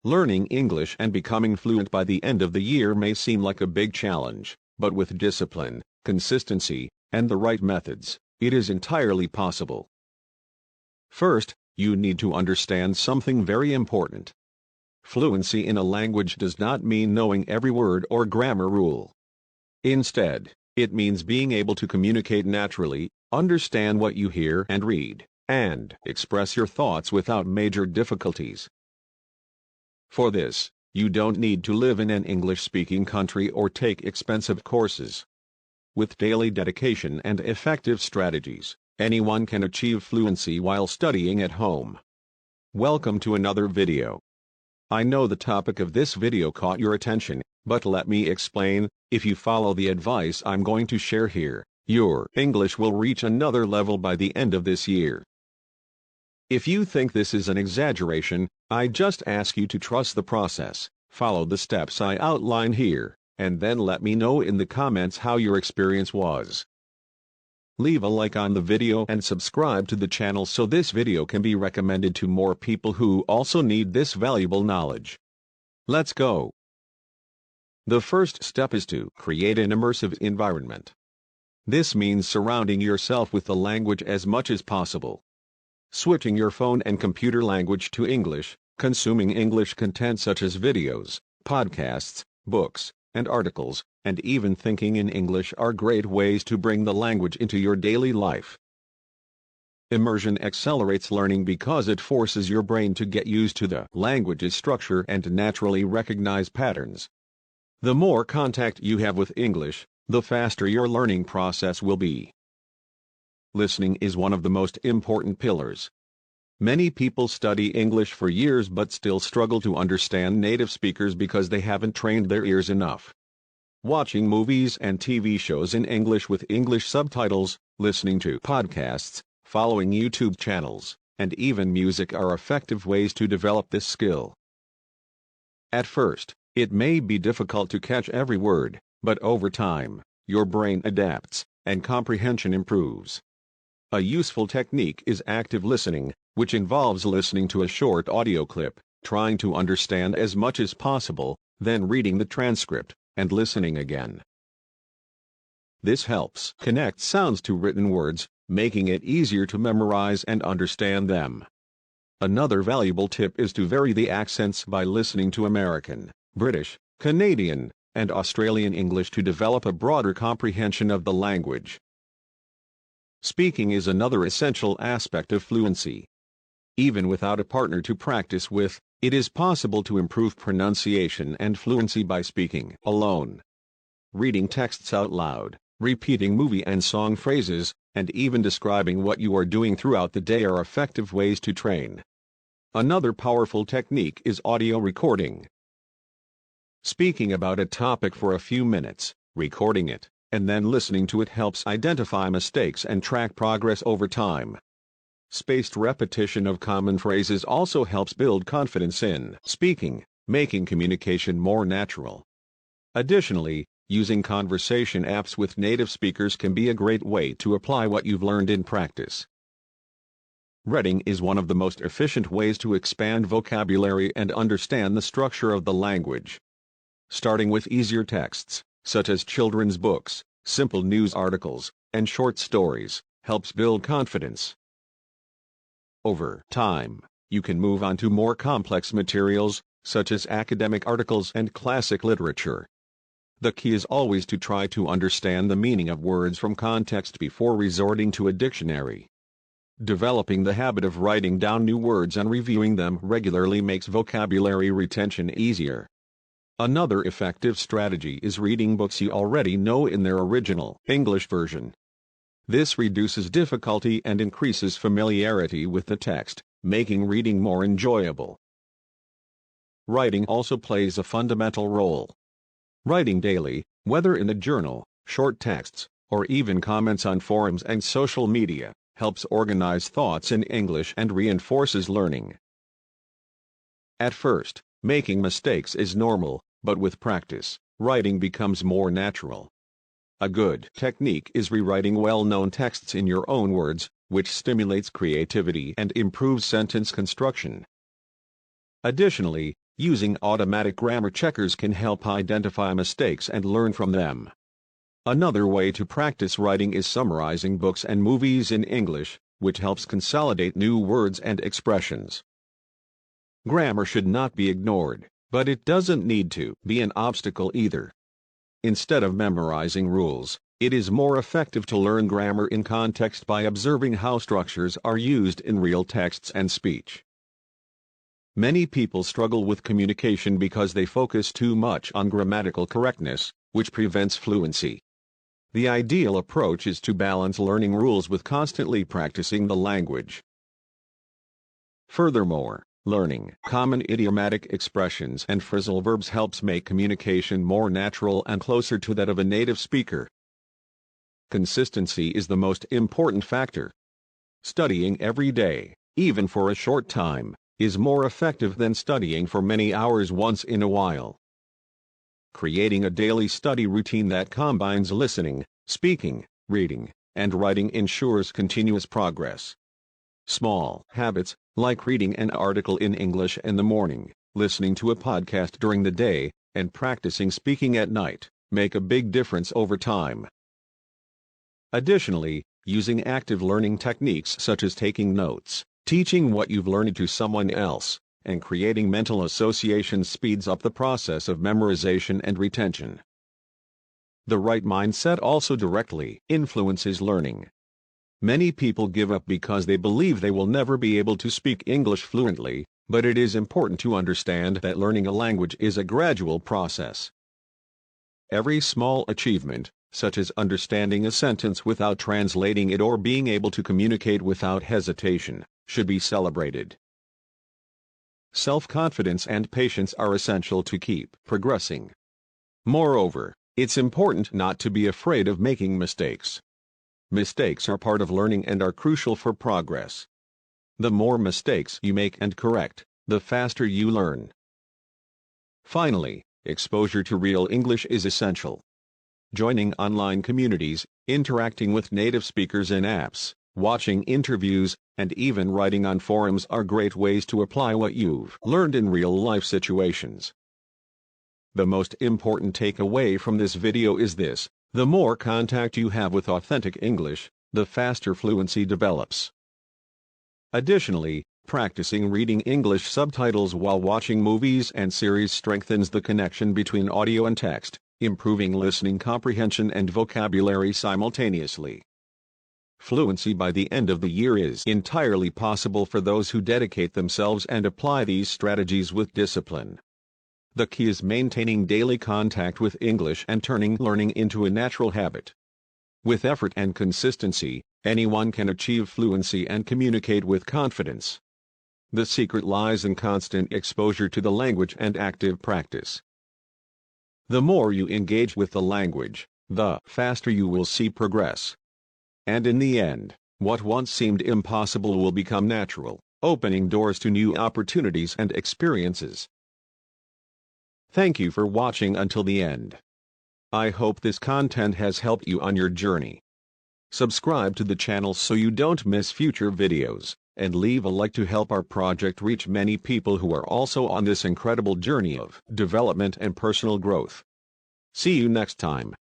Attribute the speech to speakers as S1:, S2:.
S1: Learning English and becoming fluent by the end of the year may seem like a big challenge, but with discipline, consistency, and the right methods, it is entirely possible. First, you need to understand something very important. Fluency in a language does not mean knowing every word or grammar rule. Instead, it means being able to communicate naturally, understand what you hear and read, and express your thoughts without major difficulties. For this, you don't need to live in an English-speaking country or take expensive courses. With daily dedication and effective strategies, anyone can achieve fluency while studying at home. Welcome to another video. I know the topic of this video caught your attention, but let me explain. If you follow the advice I'm going to share here, your English will reach another level by the end of this year. If you think this is an exaggeration, I just ask you to trust the process, follow the steps I outline here, and then let me know in the comments how your experience was. Leave a like on the video and subscribe to the channel so this video can be recommended to more people who also need this valuable knowledge. Let's go. The first step is to create an immersive environment. This means surrounding yourself with the language as much as possible. Switching your phone and computer language to English, consuming English content such as videos, podcasts, books, and articles, and even thinking in English are great ways to bring the language into your daily life. Immersion accelerates learning because it forces your brain to get used to the language's structure and naturally recognize patterns. The more contact you have with English, the faster your learning process will be. Listening is one of the most important pillars. Many people study English for years but still struggle to understand native speakers because they haven't trained their ears enough. Watching movies and TV shows in English with English subtitles, listening to podcasts, following YouTube channels, and even music are effective ways to develop this skill. At first, it may be difficult to catch every word, but over time, your brain adapts, and comprehension improves. A useful technique is active listening, which involves listening to a short audio clip, trying to understand as much as possible, then reading the transcript, and listening again. This helps connect sounds to written words, making it easier to memorize and understand them. Another valuable tip is to vary the accents by listening to American, British, Canadian, and Australian English to develop a broader comprehension of the language. Speaking is another essential aspect of fluency. Even without a partner to practice with, it is possible to improve pronunciation and fluency by speaking alone. Reading texts out loud, repeating movie and song phrases, and even describing what you are doing throughout the day are effective ways to train. Another powerful technique is audio recording. Speaking about a topic for a few minutes, recording it, and then listening to it helps identify mistakes and track progress over time. Spaced repetition of common phrases also helps build confidence in speaking, making communication more natural. Additionally, using conversation apps with native speakers can be a great way to apply what you've learned in practice. Reading is one of the most efficient ways to expand vocabulary and understand the structure of the language. Starting with easier texts, such as children's books, simple news articles, and short stories, helps build confidence. Over time, you can move on to more complex materials, such as academic articles and classic literature. The key is always to try to understand the meaning of words from context before resorting to a dictionary. Developing the habit of writing down new words and reviewing them regularly makes vocabulary retention easier. Another effective strategy is reading books you already know in their original English version. This reduces difficulty and increases familiarity with the text, making reading more enjoyable. Writing also plays a fundamental role. Writing daily, whether in a journal, short texts, or even comments on forums and social media, helps organize thoughts in English and reinforces learning. At first, making mistakes is normal, but with practice, writing becomes more natural. A good technique is rewriting well-known texts in your own words, which stimulates creativity and improves sentence construction. Additionally, Using automatic grammar checkers can help identify mistakes and learn from them. Another way to practice writing is summarizing books and movies in English, which helps consolidate new words and expressions. Grammar should not be ignored, but it doesn't need to be an obstacle either. Instead of memorizing rules, it is more effective to learn grammar in context by observing how structures are used in real texts and speech. Many people struggle with communication because they focus too much on grammatical correctness, which prevents fluency. The ideal approach is to balance learning rules with constantly practicing the language. Furthermore, learning common idiomatic expressions and phrasal verbs helps make communication more natural and closer to that of a native speaker. Consistency is the most important factor. Studying every day, even for a short time, is more effective than studying for many hours once in a while. Creating a daily study routine that combines listening, speaking, reading, and writing ensures continuous progress. Small habits, like reading an article in English in the morning, listening to a podcast during the day, and practicing speaking at night, make a big difference over time. Additionally, using active learning techniques such as taking notes, teaching what you've learned to someone else, and creating mental associations speeds up the process of memorization and retention. The right mindset also directly influences learning. Many people give up because they believe they will never be able to speak English fluently, but it is important to understand that learning a language is a gradual process. Every small achievement, such as understanding a sentence without translating it or being able to communicate without hesitation, should be celebrated. Self-confidence and patience are essential to keep progressing. Moreover, it's important not to be afraid of making mistakes. Mistakes are part of learning and are crucial for progress. The more mistakes you make and correct, the faster you learn. Finally, exposure to real English is essential. Joining online communities, interacting with native speakers in apps, watching interviews, and even writing on forums are great ways to apply what you've learned in real-life situations. The most important takeaway from this video is this: the more contact you have with authentic English, the faster fluency develops. Additionally, practicing reading English subtitles while watching movies and series strengthens the connection between audio and text, improving listening comprehension and vocabulary simultaneously. Fluency by the end of the year is entirely possible for those who dedicate themselves and apply these strategies with discipline. The key is maintaining daily contact with English and turning learning into a natural habit. With effort and consistency, anyone can achieve fluency and communicate with confidence. The secret lies in constant exposure to the language and active practice. The more you engage with the language, the faster you will see progress. And in the end, what once seemed impossible will become natural, opening doors to new opportunities and experiences. Thank you for watching until the end. I hope this content has helped you on your journey. Subscribe to the channel so you don't miss future videos, and leave a like to help our project reach many people who are also on this incredible journey of development and personal growth. See you next time.